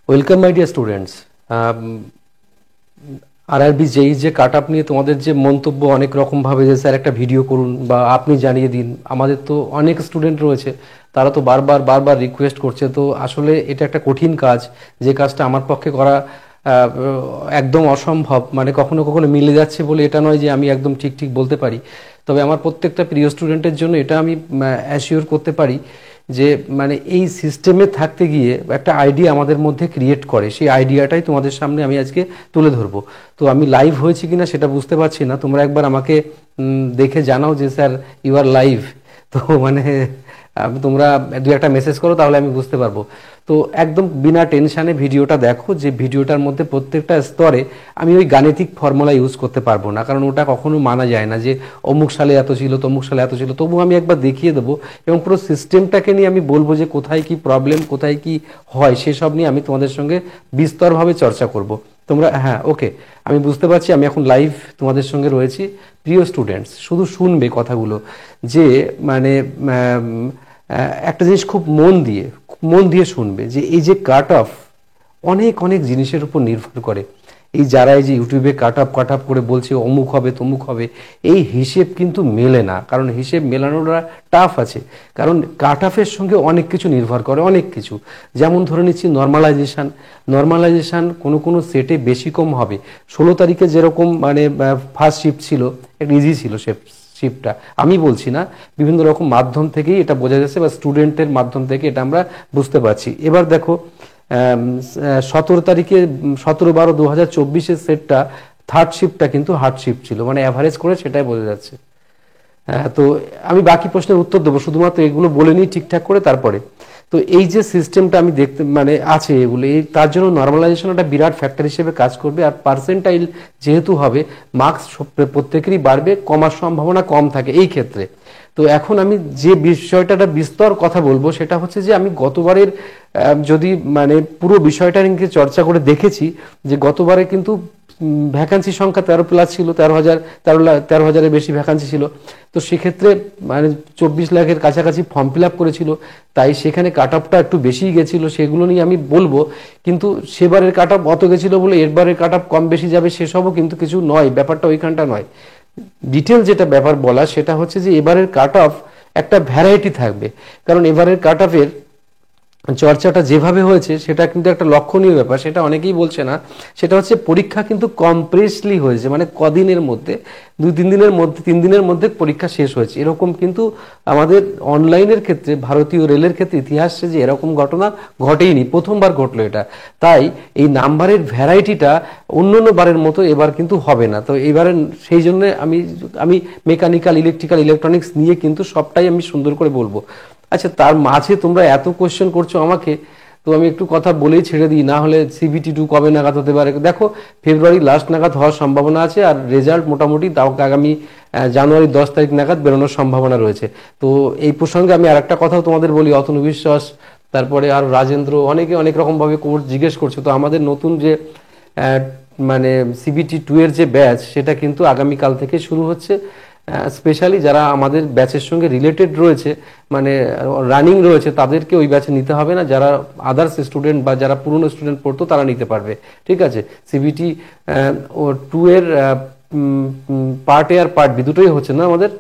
Welcome my dear students. RRB যেই যে কাট up নিয়ে তোমাদের যে মন্তব্য অনেক রকমভাবে, যে স্যার একটা ভিডিও করুন বা আপনি জানিয়ে দিন, আমাদের তো অনেক স্টুডেন্ট রয়েছে, তারা তো বারবার বারবার রিকোয়েস্ট করছে। তো আসলে এটা একটা কঠিন কাজ, যে কাজটা আমার পক্ষে করা একদম অসম্ভব। মানে কখনো কখনো মিলে যাচ্ছে বলে এটা নয় যে আমি একদম ঠিক ঠিক বলতে পারি, তবে আমার প্রত্যেকটা প্রিয় স্টুডেন্টের জন্য এটা আমি অ্যাসিওর করতে পারি যে মানে এই সিস্টেমে থাকতে গিয়ে একটা আইডিয়া আমাদের মধ্যে ক্রিয়েট করে, সেই আইডিয়াটাই তোমাদের সামনে আমি আজকে তুলে ধরবো। তো আমি লাইভ হয়েছি কিনা সেটা বুঝতে পারছি না, তোমরা একবার আমাকে দেখে জানাও যে স্যার ইউ আর লাইভ। তো মানে তোমরা দু একটা মেসেজ করো, তাহলে আমি বুঝতে পারবো। তো একদম বিনা টেনশানে ভিডিওটা দেখো, যে ভিডিওটার মধ্যে প্রত্যেকটা স্তরে আমি ওই গাণিতিক ফর্মুলা ইউজ করতে পারবো না, কারণ ওটা কখনো মানা যায় না যে অমুক সালে এত ছিল তমুক সালে এত ছিল। তবু আমি একবার দেখিয়ে দেবো এবং পুরো সিস্টেমটাকে নিয়ে আমি বলবো যে কোথায় কি প্রবলেম, কোথায় কি হয়, সেসব নিয়ে আমি তোমাদের সঙ্গে বিস্তরভাবে চর্চা করব। তোমরা হ্যাঁ ওকে, আমি বুঝতে পারছি আমি এখন লাইভ তোমাদের সঙ্গে রয়েছি। প্রিয় স্টুডেন্টস, শুধু শুনবে কথাগুলো, যে মানে একটা জিনিস খুব মন দিয়ে শুনবে, যে এই যে কাট অফ অনেক অনেক জিনিসের উপর নির্ভর করে। এই যারা এই যে ইউটিউবে কাট আপ করে বলছে অমুক হবে তমুক হবে, এই হিসেব কিন্তু মেলে না, কারণ হিসেব মেলানোটা টাফ আছে। কারণ কাট অফের সঙ্গে অনেক কিছু নির্ভর করে, অনেক কিছু। যেমন ধরে নিচ্ছি নর্মালাইজেশন কোনো কোনো সেটে বেশি কম হবে। 16 তারিখে যেরকম মানে ফার্স্ট শিফট ছিল, একটা ইজি ছিল শিফটটা, আমি বলছি না, বিভিন্ন রকম মাধ্যম থেকেই এটা বোঝা যাচ্ছে, বা স্টুডেন্টের মাধ্যম থেকে এটা আমরা বুঝতে পারছি। এবার দেখো 17 তারিখে 17/12/2024 সেটটা থার্ড শিফটটা কিন্তু হার্ড শিফট ছিল, মানে অ্যাভারেজ করে সেটাই বোঝা যাচ্ছে। তো আমি বাকি প্রশ্নের উত্তর দেবো, শুধুমাত্র এগুলো বলে নিই ঠিকঠাক করে তারপরে। তো এই যে সিস্টেমটা আমি দেখতে মানে আছে এগুলো, এই তার জন্য নর্মালাইজেশন একটা বিরাট ফ্যাক্টর হিসেবে কাজ করবে। আর পার্সেন্টাইল যেহেতু হবে, মার্কস প্রত্যেকেরই বাড়বে, কমার সম্ভাবনা কম থাকে এই ক্ষেত্রে। তো এখন আমি যে বিষয়টা বিস্তর কথা বলবো, সেটা হচ্ছে যে আমি গতবারের যদি মানে পুরো বিষয়টা নিয়ে চর্চা করে দেখেছি, যে গতবারে কিন্তু ভ্যাকান্সি সংখ্যা 13+ ছিল, 13,000-এর বেশি ভ্যাকান্সি ছিল। তো সেক্ষেত্রে মানে 24 লাখের কাছাকাছি ফর্ম ফিল আপ করেছিল, তাই সেখানে কাট অফটা একটু বেশিই গেছিলো, সেগুলো নিয়ে আমি বলবো। কিন্তু সেবারের কাট অফ অত গেছিলো বলে এরবারের কাট অফ কম বেশি যাবে সেসবও কিন্তু কিছু নয়, ব্যাপারটা ওইখানটা নয়। ডিটেল যেটা ব্যাপার বলা, সেটা হচ্ছে যে এবারের কাট অফ একটা ভ্যারাইটি থাকবে, কারণ এবারের কাট অফের চর্চাটা যেভাবে হয়েছে সেটা কিন্তু একটা লক্ষণীয় ব্যাপার, সেটা অনেকেই বলছে না। সেটা হচ্ছে পরীক্ষা কিন্তু কম্প্রেসলি হয়েছে, মানে কদিনের মধ্যে, 2-3 দিনের মধ্যে, 3 দিনের মধ্যে পরীক্ষা শেষ হয়েছে। এরকম কিন্তু আমাদের অনলাইনের ক্ষেত্রে, ভারতীয় রেলের ক্ষেত্রে ইতিহাসে যে এরকম ঘটনা ঘটেইনি, প্রথমবার ঘটলো এটা। তাই এই নাম্বারের ভ্যারাইটিটা অন্য বারের মতো এবার কিন্তু হবে না। তো এবারে সেই জন্য আমি মেকানিক্যাল, ইলেকট্রিক্যাল, ইলেকট্রনিক্স নিয়ে কিন্তু সবটাই আমি সুন্দর করে বলবো। আচ্ছা, তার মাঝে তোমরা এত কোশ্চেন করছো আমাকে, তো আমি একটু কথা বলেই ছেড়ে দিই, না হলে CBT2 কবে নাগাদ হতে পারে? দেখো, ফেব্রুয়ারি লাস্ট নাগাদ হওয়ার সম্ভাবনা আছে, আর রেজাল্ট মোটামুটি তাও আগামী জানুয়ারি 10 তারিখ নাগাদ বেরোনোর সম্ভাবনা রয়েছে। তো এই প্রসঙ্গে আমি আরেকটা কথাও তোমাদের বলি, অতনু বিশ্বাস, তারপরে আর রাজেন্দ্র, অনেকে অনেক রকমভাবে কোর্স জিজ্ঞেস করছে। তো আমাদের নতুন যে মানে CBT2 এর যে ব্যাচ, সেটা কিন্তু আগামীকাল থেকে শুরু হচ্ছে। স্পেশালি যারা আমাদের ব্যাচের সঙ্গে রিলেটেড রয়েছে, মানে রানিং রয়েছে, তাদেরকে ওই ব্যাচে নিতে হবে না। যারা আদার্স স্টুডেন্ট বা যারা পুরনো স্টুডেন্ট পড়তো, তারা নিতে পারবে। ঠিক আছে, CBT2 এর পার্ট A আর পার্ট B দুটোই হচ্ছে না আমাদের,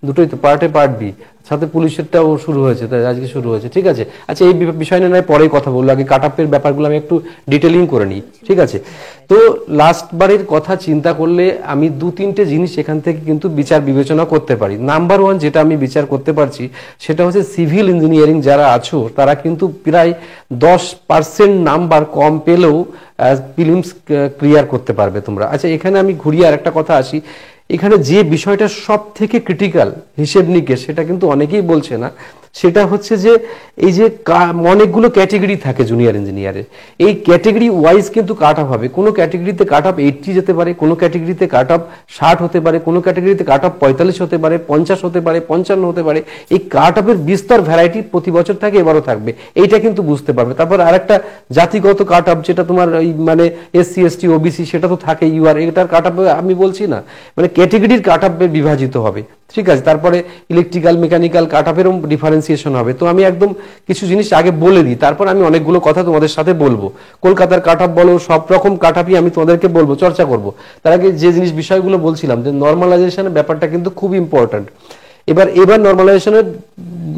দুটোই তো, পার্ট A পার্ট B, সাথে পুলিশেরটাও শুরু হয়েছে, তাই আজকে শুরু হয়েছে। ঠিক আছে, আচ্ছা এই বিষয় নিয়ে নয় পরেই কথা বলবো, আগে কাট আপের ব্যাপারগুলো আমি একটু ডিটেলিং করে নিই। ঠিক আছে, তো লাস্ট বারের কথা চিন্তা করলে আমি 2-3টে জিনিস এখান থেকে কিন্তু বিচার বিবেচনা করতে পারি। নাম্বার 1 যেটা আমি বিচার করতে পারছি, সেটা হচ্ছে সিভিল ইঞ্জিনিয়ারিং যারা আছো, তারা কিন্তু প্রায় 10% নাম্বার কম পেলেও প্রিলিমস ক্লিয়ার করতে পারবে তোমরা। আচ্ছা, এখানে আমি ঘুরিয়ে আর একটা কথা আসি। এখানে যে বিষয়টা সব থেকে ক্রিটিক্যাল হিসেব নিকেশ, সেটা কিন্তু অনেকেই বলছে না, সেটা হচ্ছে যে এই যে অনেকগুলো ক্যাটেগরি থাকে জুনিয়র ইঞ্জিনিয়ারের, এই ক্যাটেগরি ওয়াইজ কিন্তু কাট অফ হবে। কোনো ক্যাটেগরিতে কাট অফ 80 যেতে পারে, কোনো ক্যাটেগরিতে কাট অফ 60 হতে পারে, কোনো ক্যাটেগরিতে কাট অফ 45 হতে পারে, 50 হতে পারে, 55 হতে পারে। এই কাট অফের বিস্তর ভ্যারাইটি প্রতি বছর থাকে, এবারও থাকবে, এইটা কিন্তু বুঝতে পারবে। তারপর আরেকটা জাতিগত কাট অফ, যেটা তোমার এই মানে SC ST OBC, সেটা তো থাকে। এটার কাট অফ আমি বলছি না, মানে ক্যাটেগরির কাট অফ বিভাজিত হবে। ঠিক আছে, তারপরে ইলেকট্রিক্যাল মেকানিক্যাল কাট অফেরও ডিফারেন্সিয়েশন হবে। তো আমি একদম কিছু জিনিস আগে বলে দিই, তারপর আমি অনেকগুলো কথা তোমাদের সাথে বলবো। কলকাতার কাট অফ বলো, সব রকম কাট অফই আমি তোমাদেরকে বলবো, চর্চা করব। তার আগে যে জিনিস বিষয়গুলো বলছিলাম যে নর্মালাইজেশনের ব্যাপারটা কিন্তু খুব ইম্পর্ট্যান্ট। এবার নর্মালাইজেশনের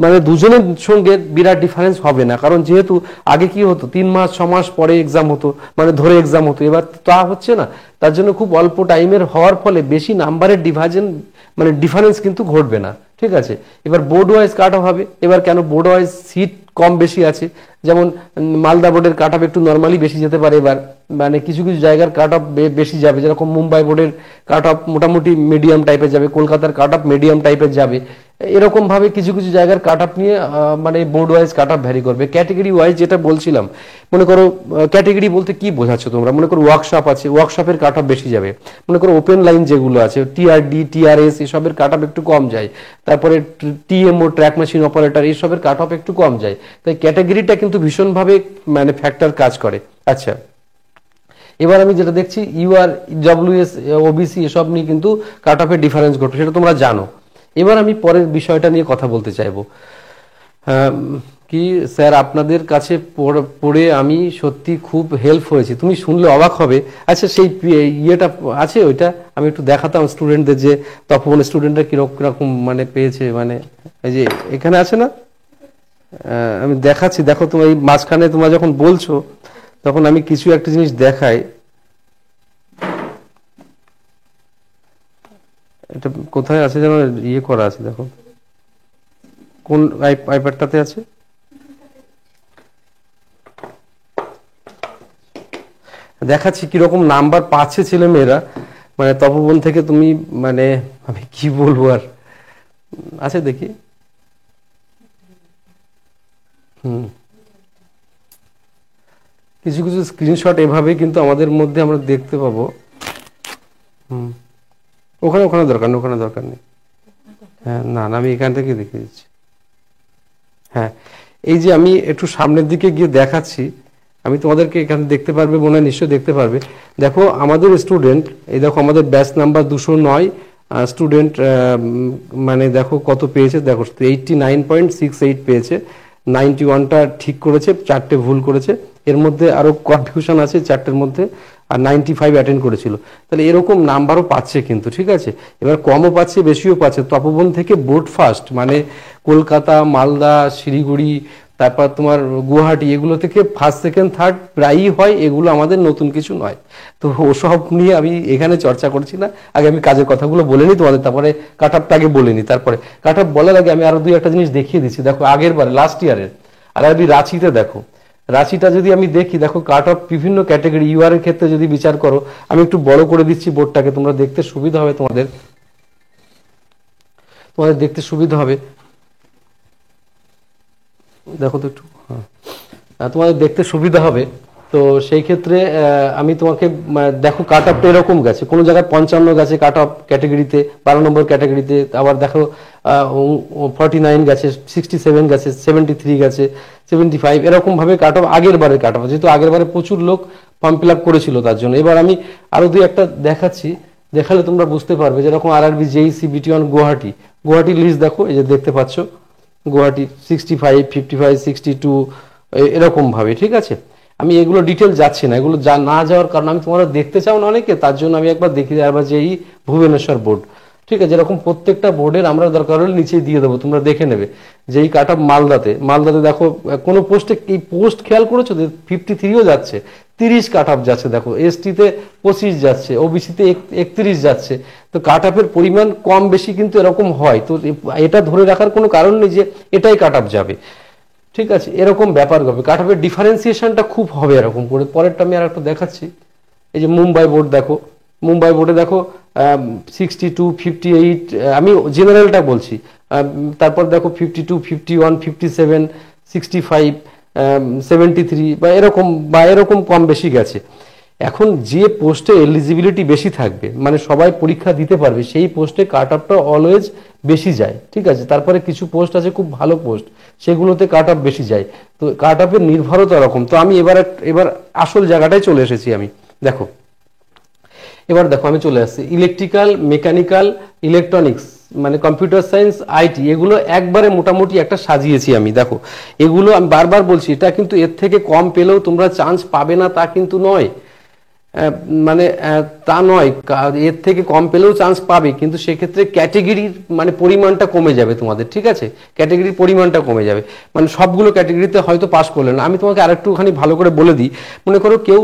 মানে দুজনের সঙ্গে বিরাট ডিফারেন্স হবে না, কারণ যেহেতু আগে কি হতো 3 মাস 6 মাস পরে এক্সাম হতো, মানে ধরে এক্সাম হতো, এবার তা হচ্ছে না। তার জন্য খুব অল্প টাইমের হওয়ার ফলে বেশি নাম্বারের ডিভাইজন মানে ডিফারেন্স কিন্তু ঘটবে না। ঠিক আছে, এবার বোর্ড ওয়াইজ কাট অফ হবে। এবার কেন বোর্ড ওয়াইজ সিট কম বেশি আছে, যেমন মালদা বোর্ডের কাট অফ একটু নর্মালি বেশি যেতে পারে, এবার মানে কিছু কিছু জায়গার কাট অফ বেশি যাবে, যেরকম মুম্বাই বোর্ডের কাট অফ মোটামুটি মিডিয়াম টাইপের যাবে, কলকাতার কাট অফ মিডিয়াম টাইপের যাবে। এরকম ভাবে কিছু কিছু জায়গার কাট অফ নিয়ে মানে board wise cut off vary করবে। ক্যাটেগরি ওয়াইজ যেটা বলছিলাম, মনে করো ক্যাটেগরি বলতে কি বোঝাচ্ছ তোমরা, মনে করো ওয়ার্কশপ আছে, ওয়ার্কশপের কাট অফ বেশি যাবে। মনে করো ওপেন লাইন যেগুলো আছে, টিআরডি টিআরএস এসবের কাট অফ একটু কম যায়। তারপরে টিএমও ট্র্যাক মেশিন অপারেটর এইসবের কাট অফ একটু কম যায়। তাই ক্যাটেগরিটা কিন্তু ভীষণভাবে মানে ফ্যাক্টর কাজ করে। আচ্ছা, এবার আমি যেটা দেখছি ইউআর ডব্লিউএস ওবিসি এসব নিয়ে কিন্তু কাট অফের ডিফারেন্স ঘটবে, সেটা তোমরা জানো। এবার আমি পরের বিষয়টা নিয়ে কথা বলতে চাইবো। কি স্যার, আপনাদের কাছে পড়ে আমি সত্যি খুব হেল্প হয়েছে, তুমি শুনলে অবাক হবে। আচ্ছা, সেই ইয়েটা আছে, ওইটা আমি একটু দেখাতাম স্টুডেন্টদের, যে তপন স্টুডেন্টরা কিরকম মানে পেয়েছে, মানে এই যে এখানে আছে না, আমি দেখাচ্ছি। দেখো তোমার এই মাঝখানে তোমরা যখন বলছো তখন আমি কিছু একটা জিনিস দেখাই। এটা কোথায় আছে যেন ইয়ে করা আছে, দেখো কোন আইপ্যাডটাতে আছে, দেখাচ্ছি কিরকম নাম্বার পাচ্ছে ছেলে মেয়েরা। মানে তপবন থেকে তুমি মানে আমি কি বলবো আর, আছে দেখি। কিছু কিছু স্ক্রিনশট এভাবে কিন্তু আমাদের মধ্যে আমরা দেখতে পাবো। ওখানে ওখানে দরকার নেই, ওখানে দরকার নেই। হ্যাঁ, না আমি এখান থেকে দেখে দিচ্ছি। হ্যাঁ, এই যে আমি একটু সামনের দিকে গিয়ে দেখাচ্ছি, আমি তোমাদেরকে এখানে দেখতে পারবে মনে হয়, নিশ্চয়ই দেখতে পারবে। দেখো আমাদের স্টুডেন্ট, এই দেখো আমাদের ব্যাচ নাম্বার 209 স্টুডেন্ট, মানে দেখো কত পেয়েছে, দেখো 89.68 পেয়েছে। 91টা ঠিক করেছে, 4টে ভুল করেছে, এর মধ্যে আরো কনফিউশন আছে 4টের মধ্যে, আর 95 অ্যাটেন্ড করেছিল। তাহলে এরকম নাম্বারও পাচ্ছে কিন্তু, ঠিক আছে। এবার কমও পাচ্ছে বেশিও পাচ্ছে। তপবন থেকে বোর্ড ফার্স্ট মানে কলকাতা, মালদা, শিলিগুড়ি, তারপর তোমার গুয়াহাটি, এগুলো থেকে ফার্স্ট সেকেন্ড থার্ড প্রায়ই হয়, এগুলো আমাদের নতুন কিছু নয়। তো ওসব নিয়ে আমি এখানে চর্চা করছি না, আগে আমি কাজের কথাগুলো বলে নিই তোমাদের, তারপরে কাট আপটা আগে বলে নিই। তারপরে কাট আপ বলার আগে আমি আরো দুই একটা জিনিস দেখিয়ে দিচ্ছি। দেখো আগের বার লাস্ট ইয়ারের আরআরবি রাঁচিতে, দেখো রাঁচিটা যদি আমি দেখি, দেখো কাট অফ বিভিন্ন ক্যাটাগরি ইউআর এর ক্ষেত্রে যদি বিচার করো, আমি একটু বড় করে দিচ্ছি বোর্ডটাকে, তোমরা দেখতে সুবিধা হবে, তোমাদের দেখতে সুবিধা হবে। দেখো তো একটু, তোমাদের দেখতে সুবিধা হবে। তো সেই ক্ষেত্রে আমি তোমাকে দেখো কাট আপটা এরকম গেছে, কোনো জায়গায় 55 গেছে কাট অফ ক্যাটাগরিতে, 12 নম্বর ক্যাটাগরিতে। আবার দেখো 49 গেছে, 67 গেছে, 73 গেছে, 75, এরকম ভাবে কাট অফ আগের বারে কাট অফ, যেহেতু আগের বারে প্রচুর লোক ফর্ম ফিল আপ করেছিল তার জন্য। এবার আমি আরো দুই একটা দেখাচ্ছি, দেখালে তোমরা বুঝতে পারবে। যেরকম আরআরবি জেইসি বিটি1 গুয়াহাটি লিস্ট দেখো, এই যে দেখতে পাচ্ছ গুয়াহাটি 65, 55, 62 এরকম ভাবে, ঠিক আছে। আমি এগুলো ডিটেল যাচ্ছি না, এগুলো না যাওয়ার কারণ আমি তোমরা দেখতে চাও না অনেকে, তার জন্য আমি একবার দেখি। আবার যেই ভুবনেশ্বর বোর্ড, ঠিক আছে, যেরকম প্রত্যেকটা বোর্ডের আমরা দরকার হলে নিচেই দিয়ে দেবো, তোমরা দেখে নেবে। যেই কাট অফ মালদাতে দেখো কোনো পোস্টে, এই পোস্ট খেয়াল করেছো 53ও যাচ্ছে, 30 কাট অফ যাচ্ছে। দেখো এসটিতে 25 যাচ্ছে, ওবিসিতে 31 যাচ্ছে। তো কাট অফের পরিমাণ কম বেশি কিন্তু এরকম হয়। তো এটা ধরে রাখার কোনো কারণ নেই যে এটাই কাট অফ যাবে, ঠিক আছে, এরকম ব্যাপার হবে। কাট অফের ডিফারেন্সিয়েশনটা খুব হবে এরকম করে। পরেরটা আমি আর একটা দেখাচ্ছি, এই যে মুম্বাই বোর্ড দেখো, মুম্বাই বোর্ডে দেখো 62, 58, আমি জেনারেলটা বলছি। তারপর দেখো 52, 51, 57, 65, 73 বা এরকম কম বেশি গেছে। এখন যে পোস্টে এলিজিবিলিটি বেশি থাকবে, মানে সবাই পরীক্ষা দিতে পারবে, সেই পোস্টে কাট অফটা অলওয়েজ বেশি যায়, ঠিক আছে। তারপরে কিছু পোস্ট আছে খুব ভালো পোস্ট, সেগুলোতে কাট অফ বেশি যায়। তো কাট অফের নির্ভরতা এরকম। তো আমি এবার আসল জায়গাটায় চলে এসেছি আমি। দেখো এবার দেখো আমি চলে আসছি ইলেকট্রিক্যাল, মেকানিক্যাল, ইলেকট্রনিক্স, মানে কম্পিউটার সায়েন্স, আইটি, এগুলো একবারে মোটামুটি একটা সাজিয়েছি আমি। দেখো এগুলো আমি বারবার বলছি, এটা কিন্তু এর থেকে কম পেলেও তোমরা চান্স পাবে না তা কিন্তু নয়, মানে তা নয়, এর থেকে কম পেলেও চান্স পাবে, কিন্তু সেক্ষেত্রে ক্যাটেগরির মানে পরিমাণটা কমে যাবে তোমাদের, ঠিক আছে? ক্যাটেগরির পরিমাণটা কমে যাবে, মানে সবগুলো ক্যাটেগরিতে হয়তো পাস করলেন। আমি তোমাকে আরেকটুখানি ভালো করে বলে দিই, মনে করো কেউ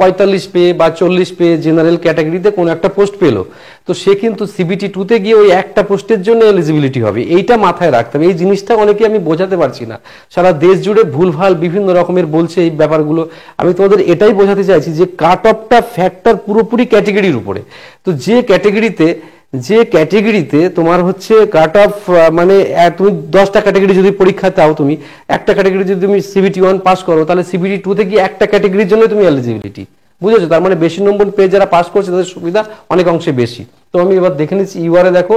45 পেয়ে বা 40 পেয়ে জেনারেল ক্যাটাগরিতে কোনো একটা পোস্ট পেলো, তো সে কিন্তু সিবিটি 2-তে গিয়ে ওই একটা পোস্টের জন্য এলিজিবিলিটি হবে, এইটা মাথায় রাখতে হবে। এই জিনিসটা অনেকে আমি বোঝাতে পারছি না, সারা দেশ জুড়ে ভুলভাল বিভিন্ন রকমের বলছে এই ব্যাপারগুলো। আমি তোমাদের এটাই বোঝাতে চাইছি যে কাট অফটা ফ্যাক্টর পুরোপুরি ক্যাটেগরির উপরে। তো যে ক্যাটেগরিতে তোমার হচ্ছে কাট অফ, মানে তুমি 10টা ক্যাটেগরি যদি পরীক্ষা দাও, তুমি একটা ক্যাটেগরি যদি তুমি সিবিটি 1 পাস করো, তাহলে সিবিটি 2-তে গিয়ে একটা ক্যাটেগরির জন্য তুমি এলিজিবিলিটি, বুঝেছো? তার মানে বেশি নম্বর পেয়ে যারা পাস করছে তাদের সুবিধা অনেক অংশে বেশি। তো আমি এবার দেখে নিচ্ছি, ইউআরে দেখো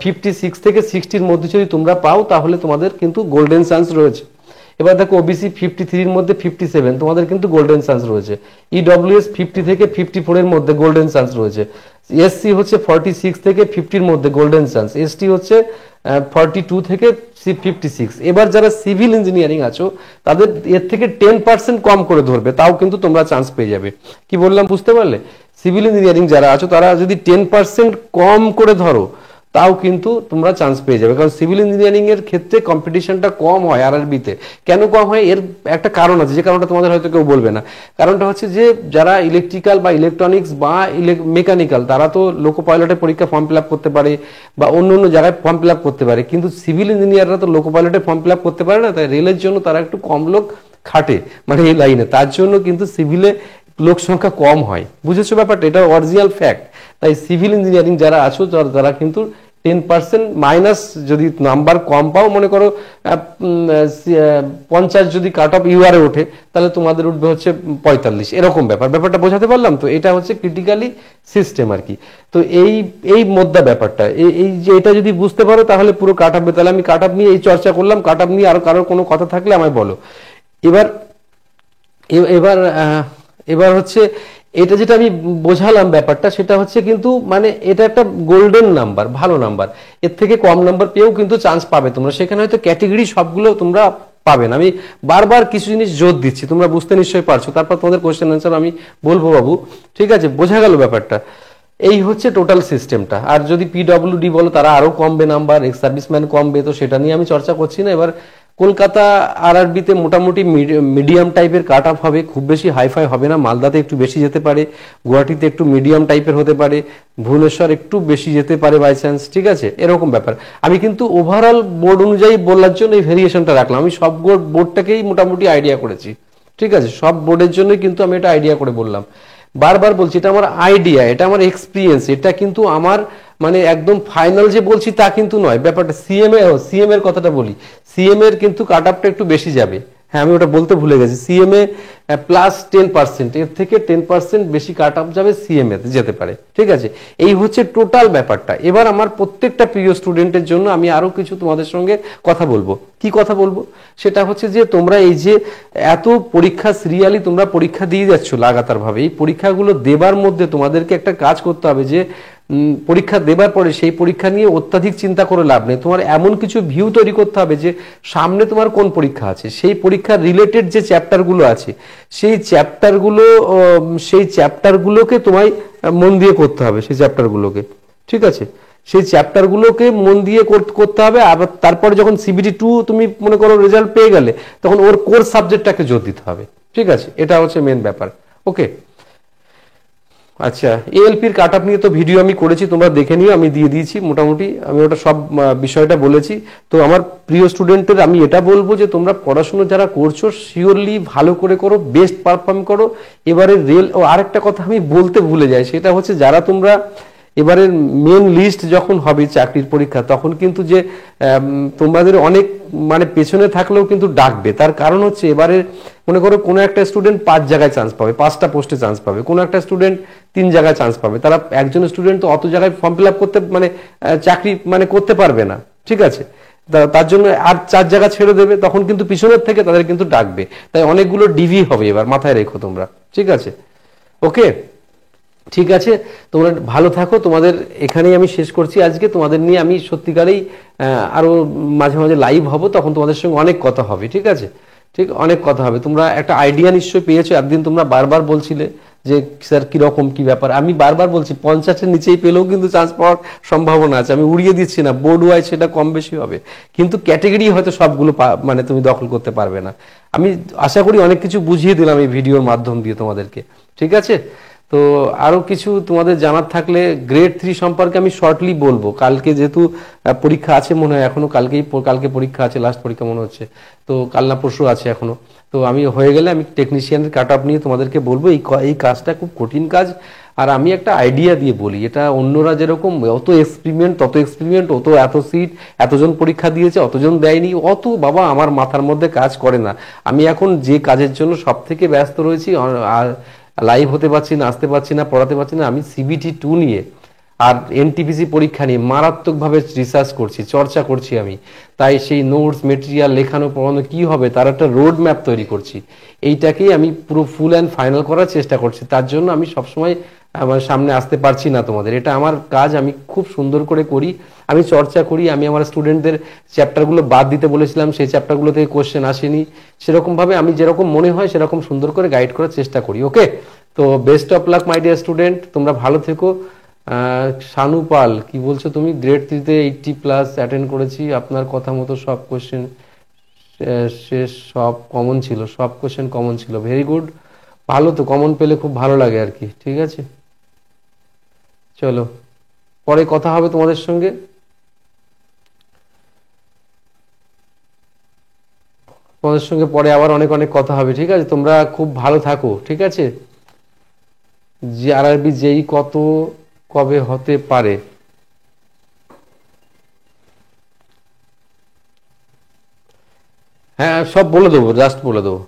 56 থেকে 60-র মধ্যে যদি তোমরা পাও তাহলে তোমাদের কিন্তু গোল্ডেন চান্স রয়েছে। এবার দেখো ওবিসি 53-র মধ্যে 57, তোমাদের কিন্তু গোল্ডেন চান্স রয়েছে। ইডব্লিউএস 50 থেকে 54-এর মধ্যে গোল্ডেন চান্স রয়েছে। এসসি হচ্ছে 46 থেকে 50-র মধ্যে গোল্ডেন চান্স। এসটি হচ্ছে 42 থেকে 56। এবার যারা সিভিল ইঞ্জিনিয়ারিং আছো তাদের এর থেকে 10% কম করে ধরবে, তাও কিন্তু তোমরা চান্স পেয়ে যাবে। কি বললাম বুঝতে পারলে? সিভিল ইঞ্জিনিয়ারিং যারা আছো তারা যদি 10% কম করে ধরো তাও কিন্তু তোমরা চান্স পেয়ে যাবে, কারণ সিভিল ইঞ্জিনিয়ারিং এর ক্ষেত্রে কম্পিটিশনটা কম হয় আরআরবিতে। কেন কম হয়? এর একটা কারণ আছে, যে কারণটা তোমাদের হয়তো কেউ বলবে না। কারণটা হচ্ছে যে যারা ইলেকট্রিক্যাল বা ইলেকট্রনিক্স বা মেকানিক্যাল তারা তো লোকো পাইলটের পরীক্ষা ফর্ম ফিল আপ করতে পারে বা অন্য অন্য জায়গায় ফর্ম ফিল আপ করতে পারে, কিন্তু সিভিল ইঞ্জিনিয়াররা তো লোকো পাইলটের ফর্ম ফিল আপ করতে পারে না। তাই রেলের জন্য তারা একটু কম লোক খাটে, মানে এই লাইনে, তার জন্য কিন্তু সিভিলে লোক সংখ্যা কম হয়। বুঝেছো ব্যাপারটা? এটা অরিজিনাল ফ্যাক্ট। তাই সিভিল ইঞ্জিনিয়ারিং যারা আছো তারা কিন্তু 10% মাইনাস যদি নাম্বার কম পাও, মনে করো 50 যদি কাট অফ ইউআরে ওঠে, তাহলে তোমাদের উঠবে হচ্ছে 45, এরকম ব্যাপারটা বোঝাতে পারলাম তো? এটা হচ্ছে ক্রিটিক্যালি সিস্টেম আর কি। তো এই মোদ্দা ব্যাপারটা, এই যে এটা যদি বুঝতে পারো তাহলে পুরো কাট অফ। তাহলে আমি কাট অফ নিয়ে এই চর্চা করলাম, কাট অফ নিয়ে আরো কারোর কোনো কথা থাকলে আমায় বলো। এবার এবার এবার হচ্ছে এটা যেটা আমি বোঝালাম ব্যাপারটা, সেটা হচ্ছে কিন্তু মানে এটা একটা গোল্ডেন নাম্বার, ভালো নাম্বার। এর থেকে কম নাম্বার পেয়েও কিন্তু চান্স পাবে তোমরা, সেখানে হয়তো ক্যাটেগরি সবগুলো তোমরা পাবে না। আমি বারবার কিছু জিনিস জোর দিচ্ছি, তোমরা বুঝতে নিশ্চয়ই পারছো, তারপর তোমাদের কোশ্চেন অ্যান্সার আমি বলবো বাবু, ঠিক আছে? বোঝা গেল ব্যাপারটা? এই হচ্ছে টোটাল সিস্টেমটা। আর যদি পিডব্লিউডি বলো তারা আরো কমবে নাম্বার, এক্স সার্ভিসম্যান কমবে, তো সেটা নিয়ে আমি চর্চা করছি না। এবার কলকাতা আরআরবিতে মোটামুটি মিডিয়াম টাইপের কাট অফ হবে, খুব বেশি হাইফাই হবে না। মালদাতে একটু বেশি যেতে পারে, গুয়াহাটিতে একটু মিডিয়াম টাইপের হতে পারে, ভুবনেশ্বর একটু বেশি যেতে পারে বাই চান্স, ঠিক আছে? এরকম ব্যাপার। আমি কিন্তু ওভারঅল বোর্ড অনুযায়ী বলার জন্য এই ভেরিয়েশনটা রাখলাম। আমি সব বোর্ডটাকেই মোটামুটি আইডিয়া করেছি, ঠিক আছে? সব বোর্ডের জন্যই কিন্তু আমি এটা আইডিয়া করে বললাম। বারবার বলছি এটা আমার আইডিয়া, এটা আমার এক্সপিরিয়েন্স, এটা কিন্তু আমার মানে একদম ফাইনাল যে বলছি তা কিন্তু নয়। ব্যাপারটা সিএম এর কথাটা বলি, সিএম এর কিন্তু কাট আপটা একটু বেশি যাবে। হ্যাঁ, আমি ওটা বলতে ভুলে গেছি, সিএম এ প্লাস 10%, এর থেকে 10% বেশি কাট আপ যাবে, সিএম এ যেতে পারে, ঠিক আছে? এই হচ্ছে টোটাল ব্যাপারটা। এবার আমার প্রত্যেকটা প্রিয় স্টুডেন্টের জন্য আমি আরো কিছু তোমাদের সঙ্গে কথা বলবো। কি কথা বলবো? সেটা হচ্ছে যে তোমরা এই যে এত পরীক্ষা সিরিয়ালি তোমরা পরীক্ষা দিয়ে যাচ্ছ লাগাতার ভাবে, এই পরীক্ষাগুলো দেবার মধ্যে তোমাদেরকে একটা কাজ করতে হবে যে পরীক্ষা দেবার পরে সেই পরীক্ষা নিয়ে অত্যাধিক চিন্তা করে লাভ নেই। তোমার এমন কিছু ভিউ তৈরি করতে হবে যে সামনে তোমার কোন পরীক্ষা আছে, সেই পরীক্ষার রিলেটেড যে চ্যাপ্টারগুলো আছে সেই চ্যাপ্টারগুলোকে তোমায় মন দিয়ে করতে হবে, সেই চ্যাপ্টারগুলোকে, ঠিক আছে? সেই চ্যাপ্টারগুলোকে মন দিয়ে করতে হবে। আবার তারপরে যখন সিবিটি 2 তুমি মনে করো রেজাল্ট পেয়ে গেলে, তখন ওর কোর সাবজেক্টটাকে জোর দিতে হবে, ঠিক আছে? এটা হচ্ছে মেন ব্যাপার। ওকে, আচ্ছা, এএলপির কাট আপ নিয়ে তো ভিডিও আমি করেছি, তোমরা দেখে নিও, আমি দিয়ে দিয়েছি মোটামুটি, আমি ওটা সব বিষয়টা বলেছি। তো আমার প্রিয় স্টুডেন্টদের আমি এটা বলবো যে তোমরা পড়াশোনা যারা করছো শিওরলি ভালো করে করো, বেস্ট পারফর্ম করো। এবারে আরেকটা কথা আমি বলতে ভুলে যাই, সেটা হচ্ছে যারা তোমরা এবারে মেন লিস্ট যখন হবে চাকরির পরীক্ষা, তখন কিন্তু যে তোমাদের অনেক মানে পেছনে থাকলেও কিন্তু ডাকবে। তার কারণ হচ্ছে এবারে মনে করো কোনো একটা স্টুডেন্ট 5 জায়গায় চান্স পাবে, 5টা পোস্টে চান্স পাবে, কোনো একটা স্টুডেন্ট 3 জায়গায় চান্স পাবে। তারা একজন স্টুডেন্ট তো অত জায়গায় ফর্ম ফিল আপ করতে মানে চাকরি মানে করতে পারবে না, ঠিক আছে? তার জন্য আর 4 জায়গা ছেড়ে দেবে, তখন কিন্তু পিছনের থেকে তাদের কিন্তু ডাকবে। তাই অনেকগুলো ডিভি হবে, এবার মাথায় রেখো তোমরা, ঠিক আছে? ওকে, ঠিক আছে, তোমরা ভালো থাকো। তোমাদের এখানেই আমি শেষ করছি আজকে। তোমাদের নিয়ে আমি সত্যিকারেই আরো মাঝে মাঝে লাইভ হব, তখন তোমাদের সঙ্গে অনেক কথা হবে। ঠিক আছে, ঠিক অনেক কথা হবে। তোমরা একটা আইডিয়া নিশ্চয়ই পেয়েছো। একদিন তোমরা বারবার বলছিলে যে স্যার কিরকম কি ব্যাপার। আমি বারবার বলছি 50-এর নিচেই পেলেও কিন্তু চান্স পাওয়ার সম্ভাবনা আছে। আমি উড়িয়ে দিচ্ছি না, বোর্ড ওয়াইজ সেটা কম বেশি হবে, কিন্তু ক্যাটেগরি হয়তো সবগুলো মানে তুমি দখল করতে পারবে না। আমি আশা করি অনেক কিছু বুঝিয়ে দিলাম এই ভিডিওর মাধ্যম দিয়ে তোমাদেরকে। ঠিক আছে, তো আরো কিছু তোমাদের জানার থাকলে গ্রেড 3 সম্পর্কে আমি শর্টলি বলবো। কালকে যেহেতু পরীক্ষা আছে মনে হয়, এখনো কালকে পরীক্ষা আছে, লাস্ট পরীক্ষা মনে হচ্ছে, তো কাল না পরশু আছে এখনো। তো আমি হয়ে গেলে আমি টেকনিশিয়ানের কাট অফ নিয়ে তোমাদেরকে বলবো। এই কাজটা খুব কঠিন কাজ। আর আমি একটা আইডিয়া দিয়ে বলি, এটা অন্যরা যেরকম অত এক্সপেরিমেন্ট অত এত সিট, এতজন পরীক্ষা দিয়েছে, অতজন দেয়নি, অত বাবা আমার মাথার মধ্যে কাজ করে না। আমি এখন যে কাজের জন্য সব থেকে ব্যস্ত রয়েছি, আর লাইভ হতে পারছি না, আসতে পারছি না, পড়াতে পারছি না, আমি CBT2 নিয়ে আর NTPC পরীক্ষা নিয়ে মারাত্মকভাবে রিসার্চ করছি, চর্চা করছি আমি। তাই সেই নোটস মেটেরিয়াল লেখানো পড়ানো কি হবে তার একটা রোড ম্যাপ তৈরি করছি। এইটাকেই আমি পুরো ফুল অ্যান্ড ফাইনাল করার চেষ্টা করছি। তার জন্য আমি সবসময় আমার সামনে আসতে পারছি না তোমাদের। এটা আমার কাজ, আমি খুব সুন্দর করে করি, আমি চর্চা করি। আমি আমার স্টুডেন্টদের চ্যাপ্টারগুলো বাদ দিতে বলেছিলাম, সেই চ্যাপ্টারগুলো থেকে কোশ্চেন আসেনি, সেরকমভাবে আমি যেরকম মনে হয় সেরকম সুন্দর করে গাইড করার চেষ্টা করি। ওকে, তো best of luck my dear student, তোমরা ভালো থেকো। শানু পাল, কি বলছো তুমি? গ্রেড 3-তে 80+ অ্যাটেন্ড করেছি, আপনার কথা মতো সব কোশ্চেন শেষ, সব কমন ছিল, সব কোশ্চেন কমন ছিল। ভেরি গুড, ভালো তো, কমন পেলে খুব ভালো লাগে আর কি। ঠিক আছে, চলো পরে কথা হবে তোমাদের সঙ্গে। তোমাদের সঙ্গে পরে আবার অনেক অনেক কথা হবে। ঠিক আছে, তোমরা খুব ভালো থাকো। ঠিক আছে, RRB যেই কত কবে হতে পারে? হ্যাঁ, সব বলে দেবো, জাস্ট বলে দেবো।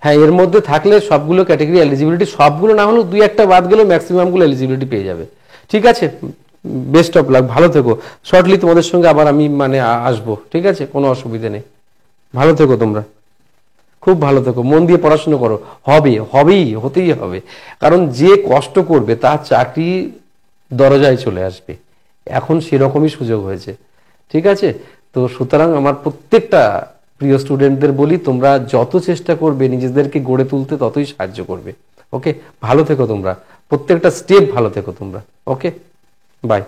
হ্যাঁ, এর মধ্যে থাকলে সবগুলো ক্যাটাগরি এলিজিবিলিটি, সবগুলো না হলেও দুই একটা বাদ গেলেও ম্যাক্সিমামগুলো এলিজিবিলিটি পেয়ে যাবে। ঠিক আছে, বেস্ট অফ লাক, ভালো থেকো। শর্টলি তোমাদের সঙ্গে আবার আমি মানে আসবো। ঠিক আছে, কোনো অসুবিধা নেই। ভালো থেকো তোমরা, খুব ভালো থেকো, মন দিয়ে পড়াশোনা করো। হতেই হবে। কারণ যে কষ্ট করবে তার চাকরি দরজায় চলে আসবে, এখন সেরকমই সুযোগ হয়েছে। ঠিক আছে, তো সুতরাং আমার প্রত্যেকটা প্রিয় স্টুডেন্টদের বলি, তোমরা যত চেষ্টা করবে নিজেদেরকে গড়ে তুলতে ততই সাহায্য করবে। ওকে, ভালো থেকো তোমরা, প্রত্যেকটা স্টেপ ভালো থেকো তোমরা। ওকে, বাই।